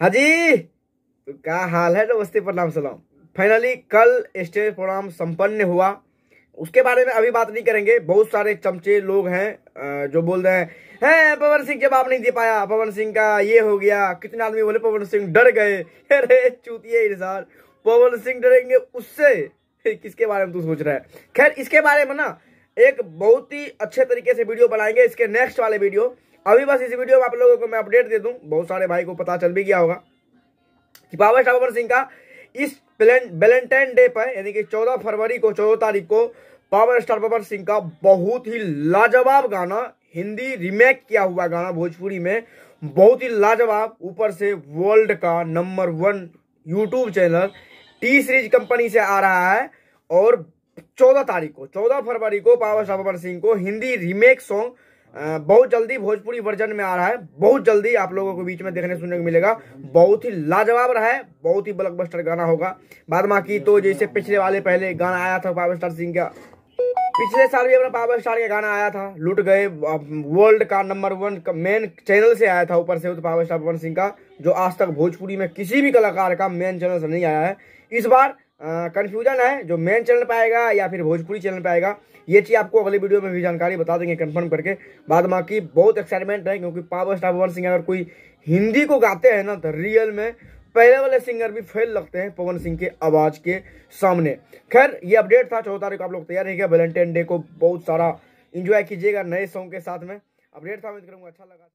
हाँ जी, तो क्या हाल है? नमस्ते, प्रणाम, सलाम। फाइनली कल स्टेज प्रोग्राम संपन्न हुआ। उसके बारे में अभी बात नहीं करेंगे। बहुत सारे चमचे लोग हैं जो बोल रहे हैं पवन सिंह जवाब नहीं दे पाया, पवन सिंह का ये हो गया। कितने आदमी बोले पवन सिंह डर गए। अरे चूतिए इंसान, पवन सिंह डरेंगे उससे? किसके बारे में तू सोच रहा है? खैर, इसके बारे में ना एक बहुत ही अच्छे तरीके से वीडियो बनाएंगे, इसके नेक्स्ट वाले वीडियो। अभी बस इस वीडियो में आप लोगों को मैं अपडेट दे दूं, बहुत सारे भाई को पता चल भी गया होगा कि पावर स्टार पवन सिंह का इस वैलेंटाइन डे पर यानी कि 14 फरवरी को, 14 तारीख को पावर स्टार पवन सिंह का बहुत ही लाजवाब गाना, हिंदी रीमेक किया हुआ गाना भोजपुरी में, बहुत ही लाजवाब, ऊपर से वर्ल्ड का number 1 YouTube channel T series company से आ रहा है। और 14 तारीख को, 14 फरवरी को पावर स्टार पवन सिंह को हिंदी रीमेक सॉन्ग बहुत जल्दी भोजपुरी वर्जन में आ रहा है। बहुत जल्दी आप लोगों को बीच में देखने सुनने को मिलेगा। बहुत ही लाजवाब रहा है, बहुत ही ब्लॉकबस्टर गाना होगा। बाद बाकी तो जैसे पिछले वाले पहले गाना आया था पावर स्टार सिंह का, पिछले साल भी अपना पावर स्टार का गाना आया था, लूट गए, वर्ल्ड का नंबर 1 मेन चैनल से आया था। ऊपर से तो पावर स्टार पवन सिंह का, जो आज तक भोजपुरी में किसी भी कलाकार का मेन चैनल से नहीं आया है। इस बार कंफ्यूजन है, जो मेन चैनल पे आएगा या फिर भोजपुरी चैनल पे आएगा, ये चीज आपको अगले वीडियो में भी जानकारी बता देंगे कंफर्म करके। बाद बाकी बहुत एक्साइटमेंट है, क्योंकि पावर स्टार पवन सिंह अगर कोई हिंदी को गाते हैं ना तो रियल में पहले वाले सिंगर भी फेल लगते हैं पवन सिंह के आवाज के सामने। खैर, ये अपडेट था। 14 तारीख को आप लोग तैयार रहिएगा, वैलेंटाइन डे को बहुत सारा एंजॉय कीजिएगा नए सॉन्ग के साथ में। अपडेट था, उम्मीद करूंगा अच्छा लगा।